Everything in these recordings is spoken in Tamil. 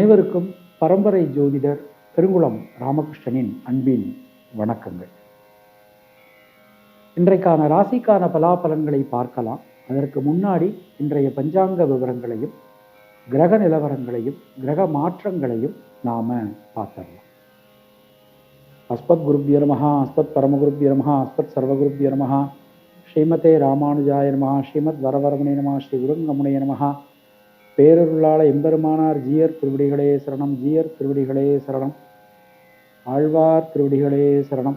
அனைவருக்கும் பரம்பரை ஜோதிடர் பெருங்குளம் ராமகிருஷ்ணனின் அன்பின் வணக்கங்கள். இன்றைக்கான ராசிக்கான பலாபலன்களை பார்க்கலாம். அதற்கு முன்னாடி இன்றைய பஞ்சாங்க விவரங்களையும் கிரக நிலவரங்களையும் கிரக மாற்றங்களையும் நாம பார்த்துடலாம். அஸ்மத் குருப்ய நமஹ, அஸ்மத் பரமகுருப்ய நமஹ, அஸ்மத் சர்வகுருப்ய நமஹ, ஸ்ரீமதே ராமானுஜாய நமஹ, ஸ்ரீமத் வரவரமணே நமஹ, ஸ்ரீ உருங்கமுனைய நமஹ. பேரருளாள எம்பெருமானார் ஜீயர் திருவடிகளே சரணம், ஜீயர் திருவடிகளே சரணம், ஆழ்வார் திருவடிகளே சரணம்.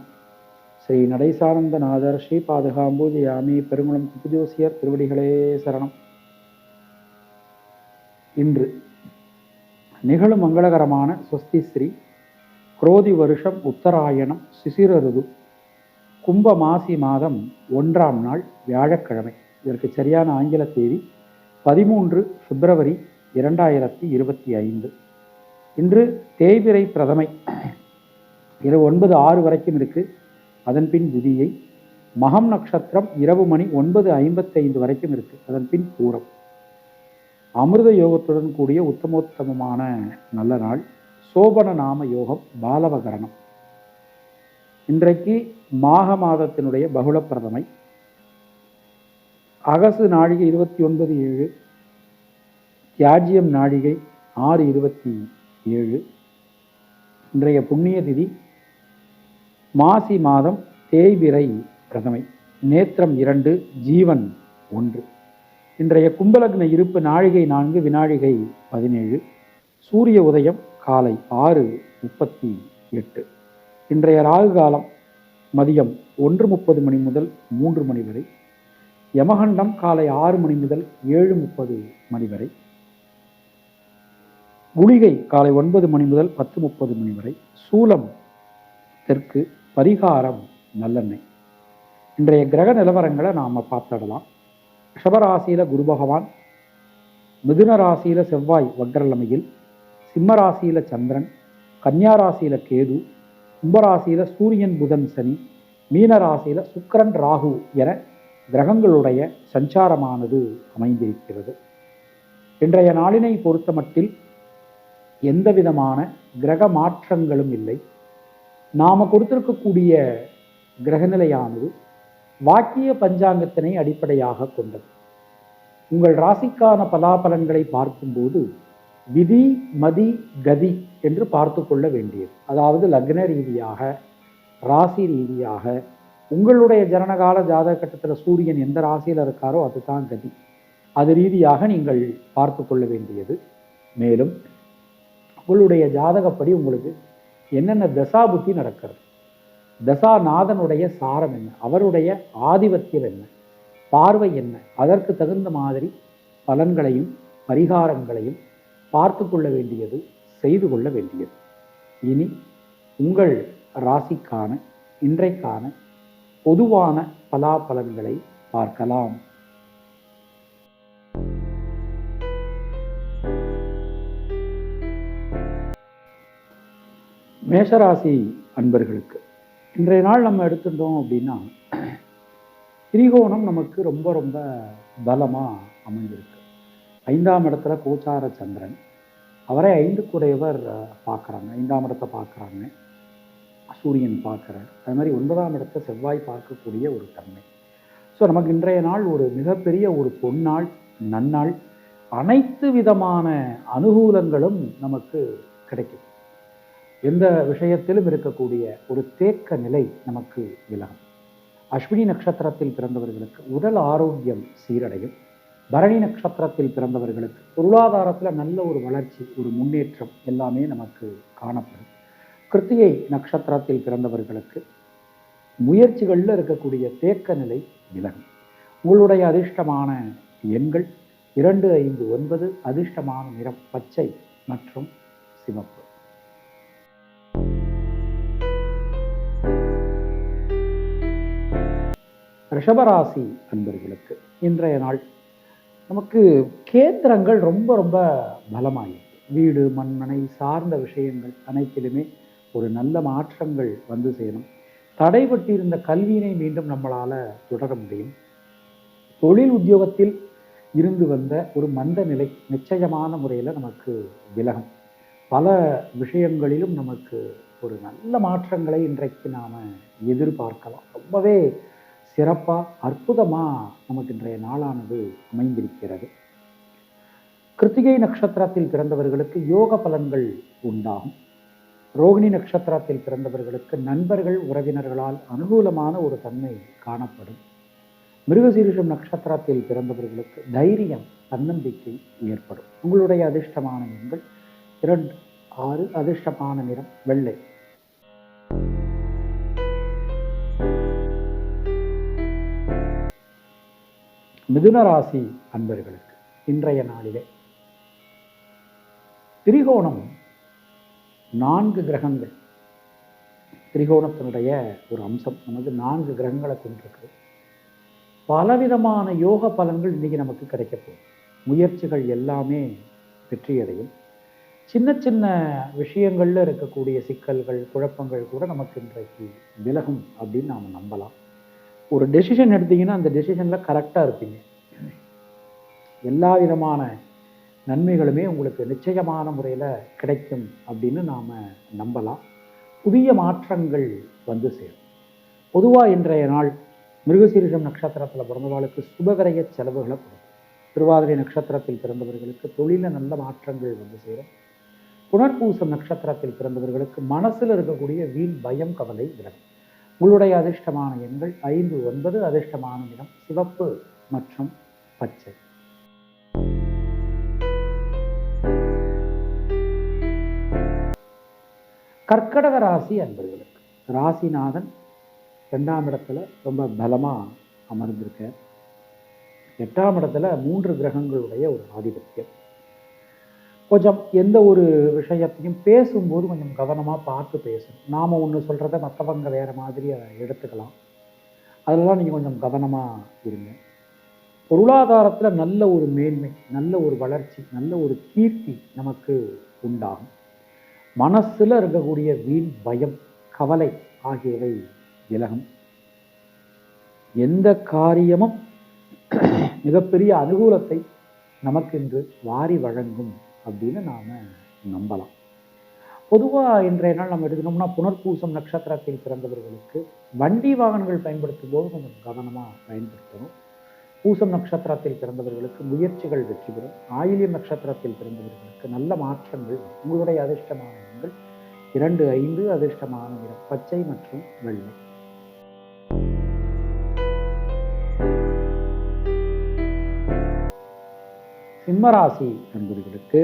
ஸ்ரீ நடேசானந்தநாதர் ஸ்ரீ பாதுகாம்பூஜயாமி பெருங்குளம் குப்புஜோசியர் திருவடிகளே சரணம். இன்று நிகழும் மங்களகரமான ஸ்வஸ்தி ஸ்ரீ குரோதி வருஷம் உத்தராயணம் சிசிர ருது கும்ப மாசி மாதம் 1ஆம் நாள் வியாழக்கிழமை. இதற்கு சரியான ஆங்கில தேதி 13 பிப்ரவரி 2025. இன்று தேய்பிறை பிரதமை இரவு 9:06 வரைக்கும் இருக்கு. அதன் பின் துதியை. மகம் நட்சத்திரம் இரவு மணி 9:55 வரைக்கும் இருக்கு. அதன் பின் பூரம். அமிர்த யோகத்துடன் கூடிய உத்தமோத்தமமான நல்ல நாள். சோபன நாம யோகம், பாலவகரணம். இன்றைக்கு மாக மாதத்தினுடைய பகுள பிரதமை. அகசு நாழிகை 29:07, தியாஜ்யம் நாழிகை 6:27. இன்றைய புண்ணிய திதி மாசி மாதம் தேய்பிறை பிரதமை. நேத்திரம் 2, ஜீவன் 1. இன்றைய கும்பலக்ன இருப்பு நாழிகை 4, வினாழிகை 17. சூரிய உதயம் காலை 6:38. இன்றைய ராகு காலம் மதியம் 1:30 மணி முதல் 3 மணி வரை. யமகண்டம் காலை 6 மணி முதல் 7:30 மணி வரை. குளிகை காலை 9 மணி முதல் 10:30 மணி வரை. சூலம் தெற்கு. பரிகாரம் நல்லெண்ணெய். இன்றைய கிரக நிலவரங்களை நாம் பார்த்துடலாம். ரிஷபராசியில குரு பகவான், மிதுன ராசியில செவ்வாய் வக்ரலமையில், சிம்ம ராசியில சந்திரன், கன்னியா ராசியில கேது, கும்பராசியில சூரியன் புதன் சனி, மீன ராசியில சுக்கிரன் ராகு என கிரகங்களுடைய சஞ்சாரமானது அமைந்திருக்கிறது. இன்றைய நாளினை பொறுத்தமட்டில் எந்த விதமான கிரக மாற்றங்களும் இல்லை. நாம கொடுத்திருக்கக்கூடிய கிரகநிலையானது வாக்கிய பஞ்சாங்கத்தினை அடிப்படையாக கொண்டது. உங்கள் ராசிக்கான பலாபலன்களை பார்க்கும்போது விதி மதி கதி என்று பார்த்து கொள்ள வேண்டியது. அதாவது லக்ன ரீதியாக, ராசி ரீதியாக, உங்களுடைய ஜனனகால ஜாதக கட்டத்தில் சூரியன் எந்த ராசியில் இருக்காரோ அதுதான் கதி. அது ரீதியாக நீங்கள் பார்த்து கொள்ள வேண்டியது. மேலும் உங்களுடைய ஜாதகப்படி உங்களுக்கு என்னென்ன தசாபுத்தி நடக்கிறது, தசாநாதனுடைய சாரம் என்ன, அவருடைய ஆதிபத்தியம் என்ன, பார்வை என்ன, அதற்கு தகுந்த மாதிரி பலன்களையும் பரிகாரங்களையும் பார்த்து கொள்ள வேண்டியது, செய்து கொள்ள வேண்டியது. இனி உங்கள் ராசிக்கான இன்றைக்கான பொதுவான பலாபலன்களை பார்க்கலாம். மேஷராசி அன்பர்களுக்கு இன்றைய நாள் நம்ம எடுத்துட்டோம் அப்படின்னா, திரிகோணம் நமக்கு ரொம்ப ரொம்ப பலமா அமைஞ்சிருக்கு. 5ஆம் இடத்துல கோச்சார சந்திரன், அவரை 5க்குடையவர் பார்க்குறாங்க, 5ஆம் இடத்தை பார்க்குறாங்க, சூரியன் பார்க்குறார். அது மாதிரி 9ஆம் இடத்தை செவ்வாய் பார்க்கக்கூடிய ஒரு தன்மை. ஸோ நமக்கு இன்றைய நாள் ஒரு மிகப்பெரிய ஒரு பொன்னாள், நன்னாள். அனைத்து விதமான அனுகூலங்களும் நமக்கு கிடைக்கும். எந்த விஷயத்திலும் இருக்கக்கூடிய ஒரு தேக்க நிலை நமக்கு விலகும். அஸ்வினி நட்சத்திரத்தில் பிறந்தவர்களுக்கு உடல் ஆரோக்கியம் சீரடையும். பரணி நட்சத்திரத்தில் பிறந்தவர்களுக்கு பொருளாதாரத்தில் நல்ல ஒரு வளர்ச்சி, ஒரு முன்னேற்றம் எல்லாமே நமக்கு காணப்படும். கிருத்திகை நட்சத்திரத்தில் பிறந்தவர்களுக்கு முயற்சிகளில் இருக்கக்கூடிய தேக்க நிலை விலகும். உங்களுடைய அதிர்ஷ்டமான எண்கள் 2, 5, 9. அதிர்ஷ்டமான நிறம் பச்சை மற்றும் சிவப்பு. ரிஷபராசி அன்பர்களுக்கு இன்றைய நாள் நமக்கு கேந்திரங்கள் ரொம்ப ரொம்ப பலமாயிருக்கு. வீடு மண்மனை சார்ந்த விஷயங்கள் அனைத்திலுமே ஒரு நல்ல மாற்றங்கள் வந்து சேரும். தடைபட்டிருந்த கல்வியினை மீண்டும் நம்மளால தொடர முடியும். தொழில் உத்தியோகத்தில் இருந்து வந்த ஒரு மந்த நிலை நிச்சயமான முறையில் நமக்கு விலகும். பல விஷயங்களிலும் நமக்கு ஒரு நல்ல மாற்றங்களை இன்றைக்கு நாம் எதிர்பார்க்கலாம். ரொம்பவே சிறப்பாக அற்புதமாக நமக்கு இன்றைய நாளானது அமைந்திருக்கிறது. கிருத்திகை நட்சத்திரத்தில் பிறந்தவர்களுக்கு யோக பலன்கள் உண்டாகும். ரோகிணி நட்சத்திரத்தில் பிறந்தவர்களுக்கு நண்பர்கள் உறவினர்களால் அனுகூலமான ஒரு தன்மை காணப்படும். மிருகசீரிஷம் நட்சத்திரத்தில் பிறந்தவர்களுக்கு தைரியம், தன்னம்பிக்கை ஏற்படும். உங்களுடைய அதிர்ஷ்டமான எண்கள் 2, 6. அதிர்ஷ்டமான நிறம் வெள்ளை. மிதுன ராசி அன்பர்களுக்கு இன்றைய நாளிலே திரிகோணம் 4 கிரகங்கள், திரிகோணத்தினுடைய ஒரு அம்சம் நமக்கு 4 கிரகங்களை கொண்டிருக்கு. பலவிதமான யோக பலன்கள் இன்னைக்கு நமக்கு கிடைக்க போகுது. முயற்சிகள் எல்லாமே வெற்றியடையும். சின்ன சின்ன விஷயங்கள்ல இருக்கக்கூடிய சிக்கல்கள், குழப்பங்கள் கூட நமக்கு இன்றைக்கு விலகும் அப்படின்னு நாம் நம்பலாம். ஒரு டெசிஷன் எடுத்தீங்கன்னா அந்த டெசிஷன்ல கரெக்டாக இருப்பீங்க. எல்லா விதமான நன்மைகளுமே உங்களுக்கு நிச்சயமான முறையில் கிடைக்கும் அப்படின்னு நாம் நம்பலாம். புதிய மாற்றங்கள் வந்து சேரும். பொதுவாக இன்றைய நாள் மிருகசீரிஷம் நட்சத்திரத்தில் பிறந்தவர்களுக்கு சுபகரைய செலவுகளை கொடுக்கும். திருவாதிரை நட்சத்திரத்தில் பிறந்தவர்களுக்கு தொழிலில் நல்ல மாற்றங்கள் வந்து சேரும். புனர்பூசம் நட்சத்திரத்தில் பிறந்தவர்களுக்கு மனசில் இருக்கக்கூடிய வீண் பயம், கவலை விலகும். உங்களுடைய அதிர்ஷ்டமான எண்கள் 5, 9. அதிர்ஷ்டமான நிறம் சிவப்பு மற்றும் பச்சை. கர்க்கடக ராசி அன்பர்களுக்கு ராசிநாதன் 2ஆம் இடத்துல ரொம்ப பலமாக அமர்ந்திருக்க. 8ஆம் இடத்துல 3 கிரகங்களுடைய ஒரு ஆதிபத்தியம். கொஞ்சம் எந்த ஒரு விஷயத்தையும் பேசும்போது கொஞ்சம் கவனமாக பார்த்து பேசணும். நாம் ஒன்று சொல்கிறத மற்றவங்க வேறு மாதிரி எடுத்துக்கலாம். அதெல்லாம் நீங்கள் கொஞ்சம் கவனமாக இருங்க. பொருளாதாரத்தில் நல்ல ஒரு மேன்மை, நல்ல ஒரு வளர்ச்சி, நல்ல ஒரு கீர்த்தி நமக்கு உண்டாகும். மனசில் இருக்கக்கூடிய வீண் பயம், கவலை ஆகியவை விலகும். எந்த காரியமும் மிகப்பெரிய அனுகூலத்தை நமக்கு இன்று வாரி வழங்கும் அப்படின்னு நாம் நம்பலாம். பொதுவாக இன்றைய நாள் நம்ம எடுக்கணும்னா புனர்பூசம் நட்சத்திரத்தில் பிறந்தவர்களுக்கு வண்டி வாகனங்கள் பயன்படுத்தும் போது கொஞ்சம் கவனமாக பயன்படுத்தணும். பூசம் நட்சத்திரத்தில் பிறந்தவர்களுக்கு முயற்சிகள் வெற்றி பெறும். ஆயில்யம் நட்சத்திரத்தில் பிறந்தவர்களுக்கு நல்ல மாற்றங்கள். உங்களுடைய அதிர்ஷ்டமான எண்கள் 2, 5. அதிர்ஷ்டமான நிறம் பச்சை மற்றும் வெள்ளை. சிம்மராசி என்பவர்களுக்கு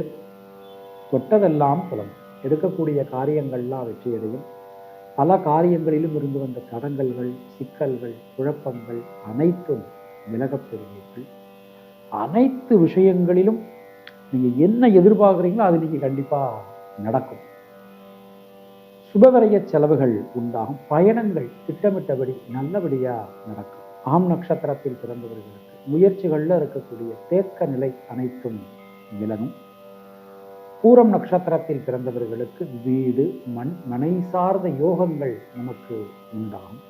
தொட்டதெல்லாம் புலம். எடுக்கக்கூடிய காரியங்கள்லாம் வெற்றியடையும். பல காரியங்களிலும் இருந்து வந்த தடங்கல்கள், சிக்கல்கள், குழப்பங்கள் அனைத்தும் விலகப் பெறுவீர்கள். அனைத்து விஷயங்களிலும் நீங்கள் என்ன எதிர்பார்க்குறீங்களோ அது நீங்கள் கண்டிப்பாக நடக்கும். சுபவிரய செலவுகள் உண்டாகும். பயணங்கள் திட்டமிட்டபடி நல்லபடியாக நடக்கும். ஆம் நட்சத்திரத்தில் பிறந்தவர்களுக்கு முயற்சிகளில் இருக்கக்கூடிய தேக்க நிலை அனைத்தும் விலகும். பூரம் நட்சத்திரத்தில் பிறந்தவர்களுக்கு வீடு, மண், மனை சார்ந்த யோகங்கள் நமக்கு உண்டாகும்.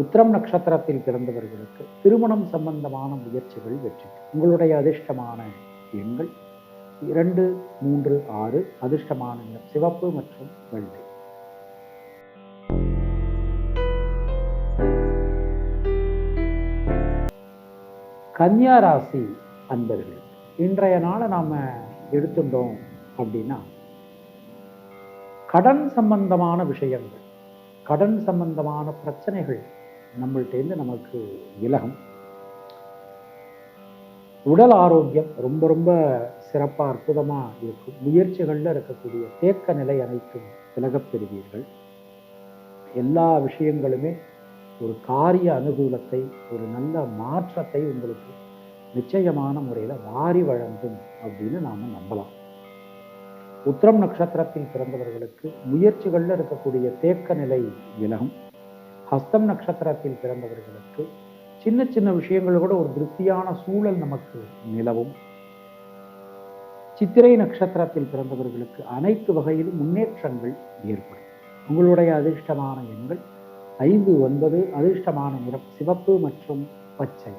உத்திரம் நட்சத்திரத்தில் பிறந்தவர்களுக்கு திருமணம் சம்பந்தமான முயற்சிகள் வெற்றி. உங்களுடைய அதிர்ஷ்டமான எண்கள் 2, 3, 6. அதிர்ஷ்டமான நிறம் சிவப்பு மற்றும் வெள்ளை. கன்னியா ராசி அன்பர்கள் இன்றைய நாளை நாம் எடுத்துட்டோம் அப்படின்னா கடன் சம்பந்தமான விஷயங்கள், கடன் சம்பந்தமான பிரச்சனைகள் நம்மள்டேருந்து நமக்கு விலகும். உடல் ஆரோக்கியம் ரொம்ப ரொம்ப சிறப்பாக அற்புதமாக இருக்கும். முயற்சிகளில் இருக்கக்கூடிய தேக்க நிலை அனைத்தும் விலகப் பெறுவீர்கள். எல்லா விஷயங்களுமே ஒரு காரிய அனுகூலத்தை, ஒரு நல்ல மாற்றத்தை உங்களுக்கு நிச்சயமான முறையில் வாரி வழங்கும் அப்படின்னு நாம் நம்பலாம். உத்திரம் நட்சத்திரத்தில் பிறந்தவர்களுக்கு முயற்சிகளில் இருக்கக்கூடிய தேக்க நிலை விலகும். ஹஸ்தம் நட்சத்திரத்தில் பிறந்தவர்களுக்கு சின்ன சின்ன விஷயங்கள் கூட ஒரு திருப்தியான சூழல் நமக்கு நிலவும். சித்திரை நட்சத்திரத்தில் பிறந்தவர்களுக்கு அனைத்து வகையிலும் முன்னேற்றங்கள் ஏற்படும். உங்களுடைய அதிர்ஷ்டமான எண்கள் 5, 9. அதிர்ஷ்டமான நிறம் சிவப்பு மற்றும் பச்சை.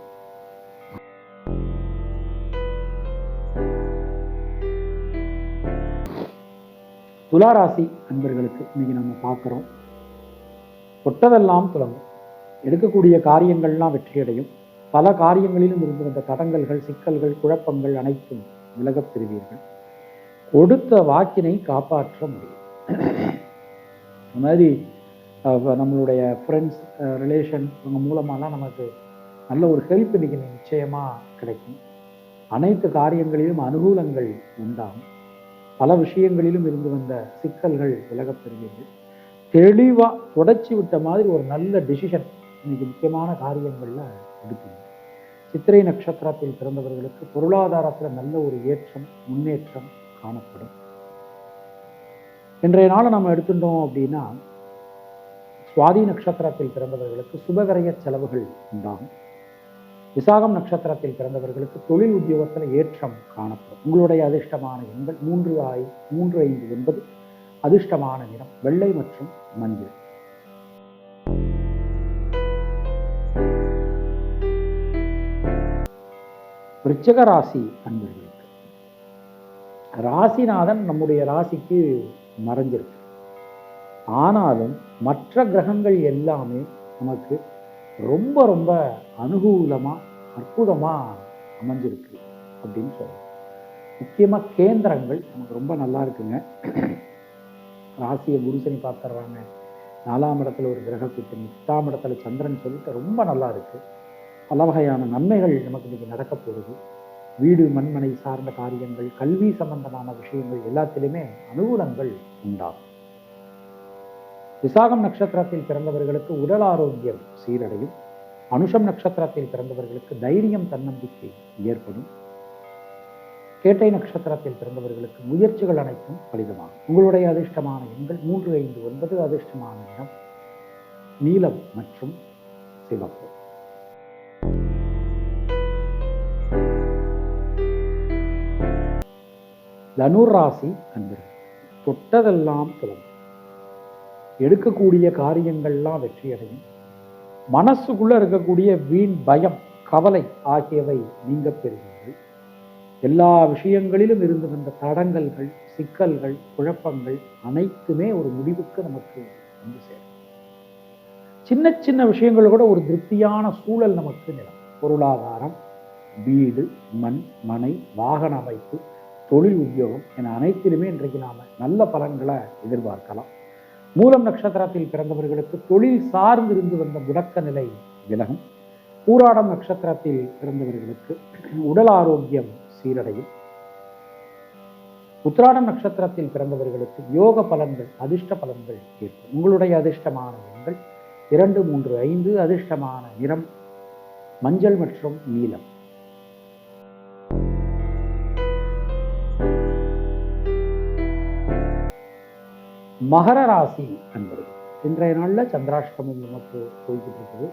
துளாராசி அன்பர்களுக்கு இன்னைக்கு நம்ம பார்க்குறோம். தொட்டதெல்லாம் துலங்கும். எடுக்கக்கூடிய காரியங்கள்லாம் வெற்றியடையும். பல காரியங்களிலும் இருந்து வந்த தடங்கல்கள், சிக்கல்கள், குழப்பங்கள் அனைத்தும் விலகப் பெறுவீர்கள். கொடுத்த வாக்கினை காப்பாற்ற முடியும். இந்த மாதிரி நம்மளுடைய ஃப்ரெண்ட்ஸ், ரிலேஷன் இவங்க மூலமாலாம் நமக்கு நல்ல ஒரு ஹெல்ப் இன்னைக்கு நிச்சயமாக கிடைக்கும். அனைத்து காரியங்களிலும் அனுகூலங்கள் உண்டாகும். பல விஷயங்களிலும் இருந்து வந்த சிக்கல்கள் விலகப் பெறுவீர்கள். தெளிவாக தொடச்சி விட்ட மாதிரி ஒரு நல்ல டிசிஷன் இன்னைக்கு முக்கியமான காரியங்களில் எடுப்பீங்க. சித்திரை நட்சத்திரத்தில் பிறந்தவர்களுக்கு பொருளாதாரத்தில் நல்ல ஒரு ஏற்றம், முன்னேற்றம் காணப்படும். இன்றைய நாளை நம்ம எடுத்துட்டோம் அப்படின்னா, சுவாதி நட்சத்திரத்தில் பிறந்தவர்களுக்கு சுபவிரய செலவுகள் உண்டாகும். விசாகம் நட்சத்திரத்தில் பிறந்தவர்களுக்கு தொழில் உத்தியோகத்தில் ஏற்றம் காணப்படும். உங்களுடைய அதிர்ஷ்டமான எண்கள் 3, 5, 9. அதிர்ஷ்டமான நிறம் வெள்ளை மற்றும் மஞ்சள். விருச்சிக ராசி அன்பர்களுக்கு ராசிநாதன் நம்முடைய ராசிக்கு மறைஞ்சிருக்கு. ஆனாலும் மற்ற கிரகங்கள் எல்லாமே நமக்கு ரொம்ப ரொம்ப அனுகூலமாக அற்புதமாக அமைஞ்சிருக்கு அப்படின்னு சொல்லலாம். முக்கியமாக கேந்திரங்கள் நமக்கு ரொம்ப நல்லா இருக்குங்க. ராசியை குருசனி பார்த்துட்றாங்க. 4ஆம் இடத்துல ஒரு கிரக கூட்டணி, 8ஆம் இடத்துல சந்திரன் சொல்லிட்டு ரொம்ப நல்லா இருக்கு. பல வகையான நன்மைகள் நமக்கு இன்னைக்கு நடக்க போகுது. வீடு மண்மனை சார்ந்த காரியங்கள், கல்வி சம்பந்தமான விஷயங்கள் எல்லாத்திலுமே அனுகூலங்கள் உண்டாகும். விசாகம் நட்சத்திரத்தில் பிறந்தவர்களுக்கு உடல் ஆரோக்கியம் சீரடையும். அனுஷம் நட்சத்திரத்தில் பிறந்தவர்களுக்கு தைரியம், தன்னம்பிக்கை ஏற்படும். கேட்டை நட்சத்திரத்தில் பிறந்தவர்களுக்கு முயற்சிகள் அனைத்தும் பலிதமாகும். உங்களுடைய அதிர்ஷ்டமான எண்கள் 3, 5, 9. அதிர்ஷ்டமான நிறம் நீலம் மற்றும் சிவப்பு. தனுர் ராசி அன்பர்கள் தொட்டதெல்லாம் துலங்கும். எடுக்கக்கூடிய காரியங்கள்லாம் வெற்றியடையும். மனசுக்குள்ள இருக்கக்கூடிய வீண் பயம், கவலை ஆகியவை நீங்க பெறுவீர்கள். எல்லா விஷயங்களிலும் இருந்து வந்த தடங்கல்கள், சிக்கல்கள், குழப்பங்கள் அனைத்துமே ஒரு முடிவுக்கு நமக்கு வந்து சேரும். சின்ன சின்ன விஷயங்கள் கூட ஒரு திருப்தியான சூழல் நமக்கு நிலம். பொருளாதாரம், வீடு, மண், மனை, வாகன அமைப்பு, தொழில் உத்தியோகம் என அனைத்திலுமே இன்றைக்கு நாம நல்ல பலன்களை எதிர்பார்க்கலாம். மூலம் நட்சத்திரத்தில் பிறந்தவர்களுக்கு தொழில் சார்ந்திருந்து வந்த முடக்க நிலை விலகும். பூராடம் நட்சத்திரத்தில் பிறந்தவர்களுக்கு உடல் ஆரோக்கியம் சீரடையும். உத்திராடம் நட்சத்திரத்தில் பிறந்தவர்களுக்கு யோக பலன்கள், அதிர்ஷ்ட பலன்கள் ஏற்படும். உங்களுடைய அதிர்ஷ்டமான எண்கள் 2, 3, 5. அதிர்ஷ்டமான நிறம் மஞ்சள் மற்றும் நீலம். மகர ராசி அன்பர்கள் இன்றைய நாளில் சந்திராஷ்டமம் நமக்கு போய்கிட்டு இருக்குது.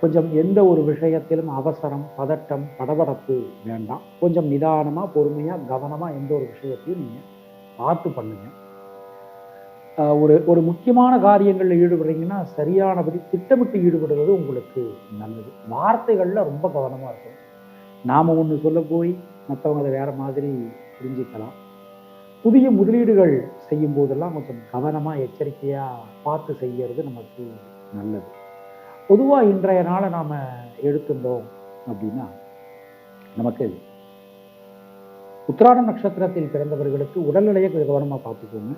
கொஞ்சம் எந்த ஒரு விஷயத்திலும் அவசரம், பதட்டம், படபடப்பு வேண்டாம். கொஞ்சம் நிதானமாக, பொறுமையாக, கவனமாக எந்த ஒரு விஷயத்தையும் நீங்கள் பார்த்து பண்ணுங்க. ஒரு முக்கியமான காரியங்களில் ஈடுபடுறீங்கன்னா சரியானபடி திட்டமிட்டு ஈடுபடுவது உங்களுக்கு நல்லது. வார்த்தைகளில் ரொம்ப கவனமாக இருக்கும். நாம் ஒன்று சொல்ல போய் மற்றவங்க அதை வேறு மாதிரி புரிஞ்சிக்கலாம். புதிய முதலீடுகள் செய்யும் போதெல்லாம் கொஞ்சம் கவனமாக, எச்சரிக்கையாக பார்த்து செய்கிறது நமக்கு நல்லது. பொதுவாக இன்றைய நாளை நாம் எடுத்துட்டோம் அப்படின்னா, நமக்கு உத்திராடம் நட்சத்திரத்தில் பிறந்தவர்களுக்கு உடல்நிலையை கவனமாக பார்த்துக்கோங்க.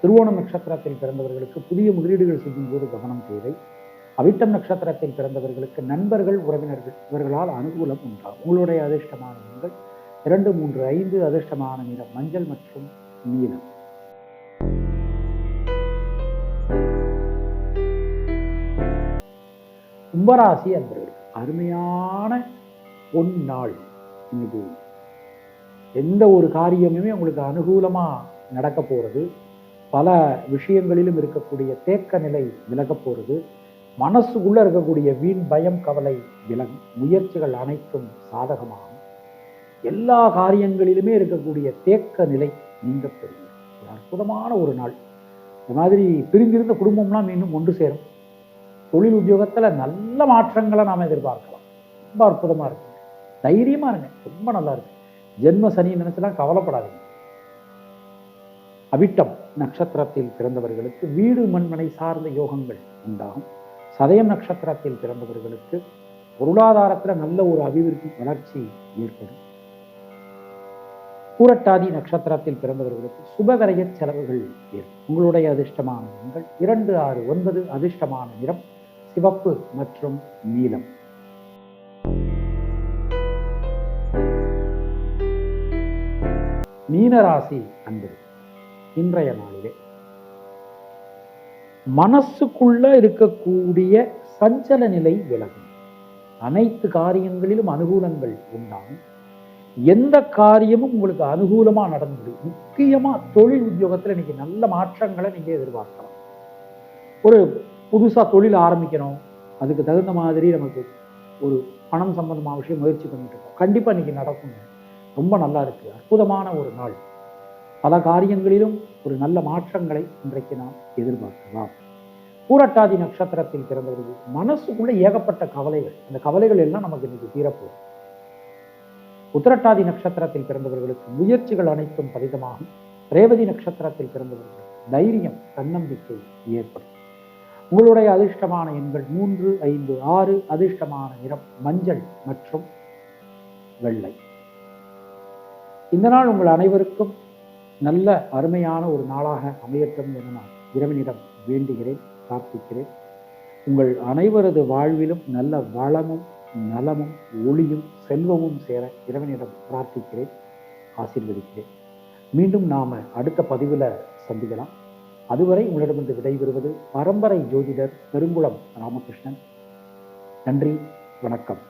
திருவோணம் நட்சத்திரத்தில் பிறந்தவர்களுக்கு புதிய முதலீடுகள் செய்யும் போது கவனம் தேவை. அவிட்டம் நட்சத்திரத்தில் பிறந்தவர்களுக்கு நண்பர்கள், உறவினர்கள் இவர்களால் அனுகூலம் உண்டாகும். உங்களுடைய அதிர்ஷ்டமான எண்கள் 2, 3, 5. அதிர்ஷ்டமான நிறம் மஞ்சள் மற்றும் நீலம். கும்பராசி அன்பர்கள் அருமையான பொன்னாள். இன்னைக்கு எந்த ஒரு காரியமுமே உங்களுக்கு அனுகூலமா நடக்க போறது. பல விஷயங்களிலும் இருக்கக்கூடிய தேக்க நிலை விலக போறது. மனசுக்குள்ள இருக்கக்கூடிய வீண் பயம், கவலை விலகும். முயற்சிகள் அனைத்தும் சாதகமாகும். எல்லா காரியங்களிலுமே இருக்கக்கூடிய தேக்க நிலை நீங்க பெறுவீங்க. ஒரு அற்புதமான ஒரு நாள். இந்த மாதிரி பிரிந்திருந்த குடும்பம்லாம் மீண்டும் ஒன்று சேரும். தொழில் உத்தியோகத்துல நல்ல மாற்றங்களை நாம எதிர்பார்க்கலாம். ரொம்ப அற்புதமா இருக்கு. தைரியமா இருங்க, ரொம்ப நல்லா இருக்கு. ஜென்ம சனி நினைச்செல்லாம் கவலைப்படாதீங்க. அவிட்டம் நட்சத்திரத்தில் பிறந்தவர்களுக்கு வீடு மண்மனை சார்ந்த யோகங்கள் உண்டாகும். சதயம் நட்சத்திரத்தில் பிறந்தவர்களுக்கு பொருளாதாரத்துல நல்ல ஒரு அபிவிருத்தி வளர்ச்சி ஏற்படும். பூரட்டாதி நட்சத்திரத்தில் பிறந்தவர்களுக்கு சுபகரைய செலவுகள் ஏற்படும். உங்களுடைய அதிர்ஷ்டமான எண்கள் 2, 6, 9. அதிர்ஷ்டமான நிறம் சிவப்பு மற்றும் நீலம். மீனராசி அன்பர்கள் இன்றைய நாளிலே மனசுக்குள்ள இருக்கக்கூடிய சஞ்சல நிலை விலகும். அனைத்து காரியங்களிலும் அனுகூலங்கள் உண்டாகும். எந்த காரியமும் உங்களுக்கு அனுகூலமா நடந்தது. முக்கியமா தொழில் உத்தியோகத்துல இன்னைக்கு நல்ல மாற்றங்களை நீங்க எதிர்பார்க்கலாம். ஒரு புதுசா தொழில் ஆரம்பிக்கணும், அதுக்கு தகுந்த மாதிரி நமக்கு ஒரு பணம் சம்பந்தமான விஷயம் முயற்சி பண்ணிட்டு இருக்கோம். கண்டிப்பா இன்னைக்கு நடக்குங்க. ரொம்ப நல்லா இருக்கு. அற்புதமான ஒரு நாள். பல காரியங்களிலும் ஒரு நல்ல மாற்றங்களை இன்றைக்கு நாம் எதிர்பார்க்கலாம். பூரட்டாதி நட்சத்திரத்தில் பிறந்தவர்கள் மனசுக்குள்ள ஏகப்பட்ட கவலைகள், அந்த கவலைகள் எல்லாம் நமக்கு இன்னைக்கு தீரப்போகும். உத்திரட்டாதி நட்சத்திரத்தில் பிறந்தவர்களுக்கு முயற்சிகள் அனைத்தும் பலிதமாகும். ரேவதி நட்சத்திரத்தில் பிறந்தவர்களுக்கு தைரியம், தன்னம்பிக்கை ஏற்படும். உங்களுடைய அதிர்ஷ்டமான எண்கள் 3, 5, 6. அதிர்ஷ்டமான நிறம் மஞ்சள் மற்றும் வெள்ளை. இந்த நாள் உங்கள் அனைவருக்கும் நல்ல அருமையான ஒரு நாளாக அமையட்டும் என நான் இறைவனிடம் வேண்டுகிறேன், பிரார்த்திக்கிறேன். உங்கள் அனைவரது வாழ்விலும் நல்ல வளமும் நலமும் ஒளியும் செல்வமும் சேர இறைவனிடம் பிரார்த்திக்கிறேன், ஆசீர்வதிக்கிறேன். மீண்டும் நாம அடுத்த பதிவில் சந்திக்கலாம். அதுவரை உங்களிடமிருந்து விடைபெறுவது பரம்பரை ஜோதிடர் பெருங்குளம் ராமகிருஷ்ணன். நன்றி, வணக்கம்.